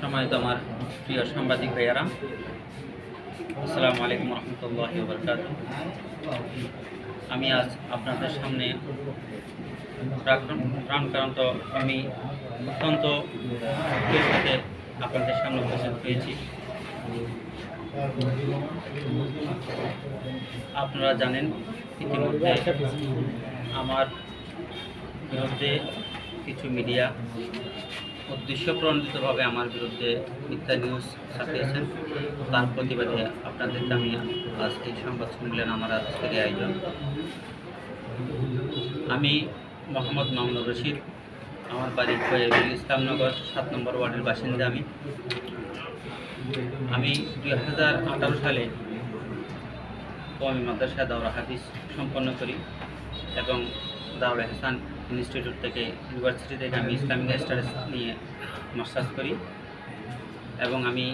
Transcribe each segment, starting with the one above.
সম্মানিত আমার প্রিয় সাংবাদিক ভাইয়ারা, আসসালামু আলাইকুম রহমতুল্লাহি ওয়া বারাকাতুহু। আমি আজ আপনাদের সামনে প্রাণকান্ত আমি অত্যন্ত দুঃখের সাথে আপনাদের সামনে উপস্থিত হয়েছি। আপনারা জানেন ইতিমধ্যে আমার বিরুদ্ধে কিছু মিডিয়া উদ্দেশ্যপ্রণোদিতভাবে আমার বিরুদ্ধে মিথ্যা নিউজ ছাপিয়েছেন। তার প্রতিবাদে আপনাদেরকে আমি আজ এই সংবাদ সম্মেলন আমার আজকের আয়োজন। আমি মোহাম্মদ মামুনুর রশিদ, আমার বাড়ি ফয়েজুল ইসলামনগর 7 নম্বর ওয়ার্ডের বাসিন্দা। আমি 2018 সালে কওমি মাদ্রাসা দাওরা হাদিস সম্পন্ন করি এবং দাওরা হাসান ইনস্টিটিউট থেকে ইউনিভার্সিটি থেকে আমি ইসলামিক স্টাডিজ নিয়ে মাস্টার্স করি এবং আমি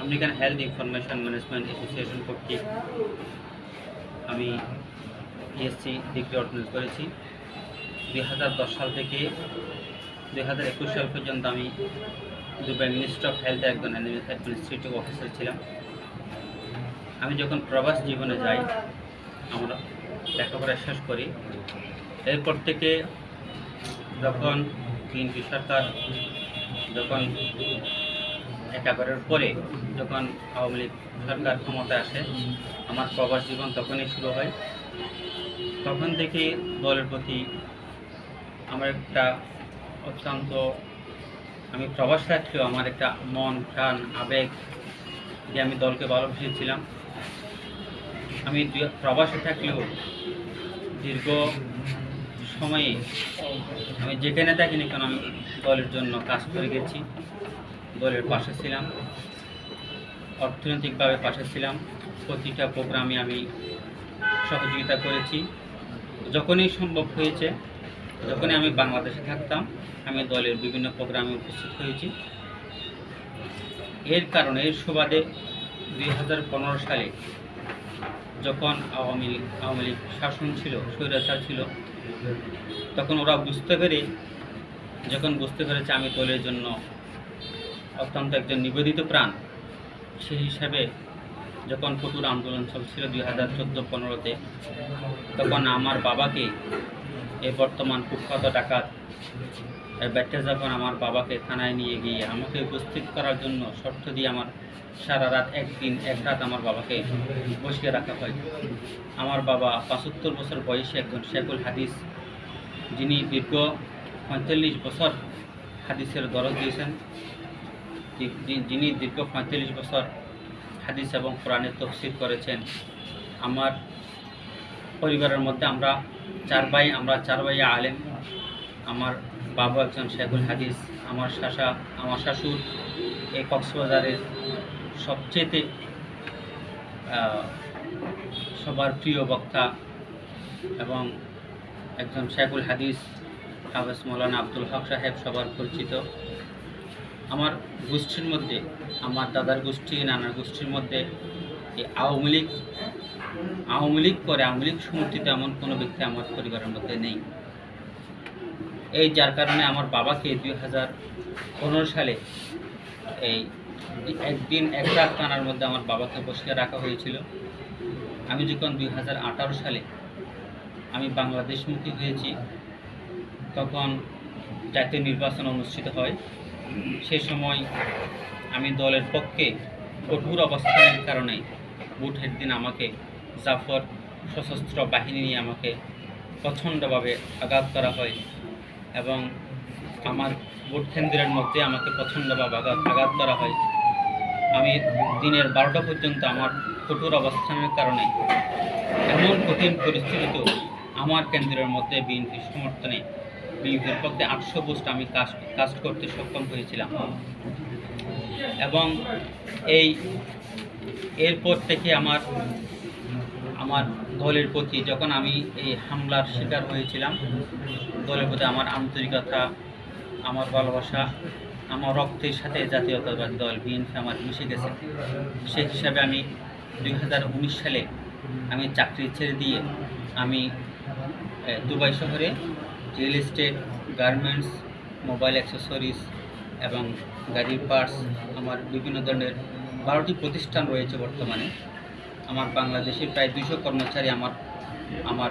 American health information management association কর্তৃক আমি পিএসসি ডিগ্রি অর্জন করেছি। 2010 সাল থেকে 2021 সাল পর্যন্ত আমি দুবাই মিনিস্ট্রি অফ হেলথে একজন অ্যাডমিনিস্ট্রেটিভ অফিসার ছিলাম। আমি যখন প্রবাস জীবনে যাই, আমরা লেখাপড়া শেষ করি, এরপর থেকে যখন বিএনপি সরকার যখন একেবারের পরে যখন আওয়ামী লীগ সরকার ক্ষমতায় আসে, আমার প্রবাস জীবন তখনই শুরু হয়। তখন থেকে দলের প্রতি আমার একটা অত্যন্ত, আমি প্রবাস থাকলেও আমার একটা মন প্রাণ আবেগ যে আমি দলকে ভালোবেসেছিলাম। আমি প্রবাসে থাকলেও দীর্ঘ সময়ে আমি যেখানে থাকিনি কেন আমি দলের জন্য কাজ করে গেছি, দলের পাশে ছিলাম, অর্থনৈতিকভাবে পাশে ছিলাম, প্রতিটা প্রোগ্রামে আমি সহযোগিতা করেছি। যখনই সম্ভব হয়েছে, যখনই আমি বাংলাদেশে থাকতাম, আমি দলের বিভিন্ন প্রোগ্রামে উপস্থিত হয়েছি। এর কারণে এর সুবাদে 2015 সালে যখন আওয়ামী লীগ শাসন ছিল, স্বৈরাচার ছিল, তখন ওরা বুঝতে পেরেছে আমি দলের জন্য অত্যন্ত একজন নিবেদিত প্রাণ। সেই হিসাবে যখন কঠোর আন্দোলন চলছিল 2014-15-তে, তখন আমার বাবাকে, এই বর্তমান কুখ্যাত ডাকাত ব্যাটে যখন আমার বাবাকে থানায় নিয়ে গিয়ে আমাকে উপস্থিত করার জন্য শর্ত দিয়ে আমার সারা রাত একদিন এক রাত আমার বাবাকে বসিয়ে রাখা হয়। আমার বাবা 75 বছর বয়সে একজন শেখুল হাদিস, যিনি দীর্ঘ 45 বছর হাদিসের দরজ দিয়েছেন, যিনি দীর্ঘ 45 বছর হাদিস এবং কোরআনের তাফসীর করেছেন। আমার পরিবারের মধ্যে আমরা চার ভাই আলেম। আমার বাবা একজন শেখুল হাদিস, আমার শাশুড় এই কক্সবাজারের সবচেয়ে সবার প্রিয় বক্তা এবং একজন শেখুল হাদিস হাফেজ মৌলানা আব্দুল হক সাহেব সবার পরিচিত। আমার গোষ্ঠীর মধ্যে, আমার দাদার গোষ্ঠী, নানার গোষ্ঠীর মধ্যে এই আওয়ামী লীগ সমর্থিত এমন কোনো ব্যক্তি আমার পরিবারের মধ্যে নেই। এই যার কারণে আমার বাবাকে 2015 সালে এই একদিন এক রাত টানার মধ্যে আমার বাবাকে বসিয়ে রাখা হয়েছিল। আমি যখন 2018 সালে আমি বাংলাদেশমুখী হয়েছি, তখন জাতীয় নির্বাচন অনুষ্ঠিত হয়। সেই সময় আমি দলের পক্ষে কঠোর অবস্থানের কারণে ভোটের দিন আমাকে জাফর সশস্ত্র বাহিনী নিয়ে আমাকে প্রচণ্ডভাবে আঘাত করা হয় এবং আমার ভোট কেন্দ্রের মধ্যে আমাকে প্রচণ্ডভাবে আঘাত করা হয়। আমি দিনের 12টা পর্যন্ত আমার কঠোর অবস্থানের কারণে এমন কঠিন পরিস্থিতিতেও আমার কেন্দ্রের মধ্যে বিএনপির সমর্থনে বিএনপির পক্ষে 800 পোস্ট আমি কাস্ট করতে সক্ষম হয়েছিলাম। এবং এরপর থেকে আমার দলের প্রতি, যখন আমি এই হামলার শিকার হয়েছিলাম, দলের প্রতি আমার আন্তরিকতা, আমার ভালোবাসা, আমার রক্তের সাথে জাতীয়তাবাদী দল বিএনপি আমার মিশে গেছে। সেই হিসাবে আমি 2019 সালে আমি চাকরি ছেড়ে দিয়ে আমি দুবাই শহরে real estate, garments, mobile accessories এবং গাড়ির পার্টস, আমার বিভিন্ন ধরনের 12টি প্রতিষ্ঠান রয়েছে বর্তমানে। আমার বাংলাদেশে প্রায় 200 কর্মচারী আমার আমার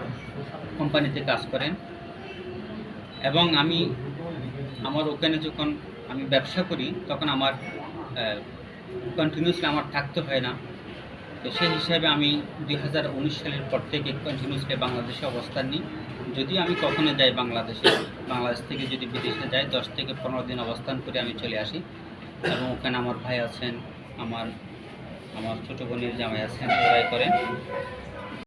কোম্পানিতে কাজ করেন এবং আমার ওখানে যখন আমি ব্যবসা করি তখন আমার কন্টিনিউসলি আমার থাকতে হয় না। তো সেই হিসাবে আমি 2019 সালের পর থেকে কন্টিনিউসলি বাংলাদেশে অবস্থান নিই। যদি আমি কখনো যাই বাংলাদেশ থেকে যদি বিদেশে যাই 10 থেকে 15 দিন অবস্থান করে আমি চলে আসি এবং ওখানে আমার ভাই আছেন, আমার ছোটো বোনের জামাই আছেন, ওরাই করেন।